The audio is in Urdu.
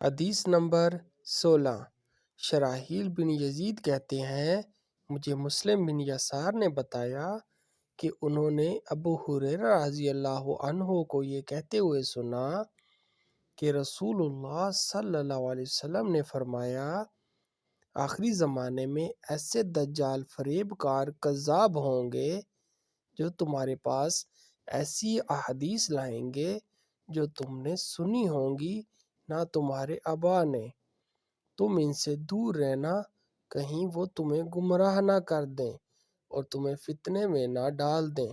حدیث نمبر 16۔ شراحیل بن یزید کہتے ہیں مجھے مسلم بن یسار نے بتایا کہ انہوں نے ابو ہریرہ رضی اللہ عنہ کو یہ کہتے ہوئے سنا کہ رسول اللہ صلی اللہ علیہ وسلم نے فرمایا آخری زمانے میں ایسے دجال فریب کار کذاب ہوں گے جو تمہارے پاس ایسی احادیث لائیں گے جو تم نے سنی ہوں گی نہ تمہارے آبا نے۔ تم ان سے دور رہنا کہیں وہ تمہیں گمراہ نہ کر دیں اور تمہیں فتنے میں نہ ڈال دیں۔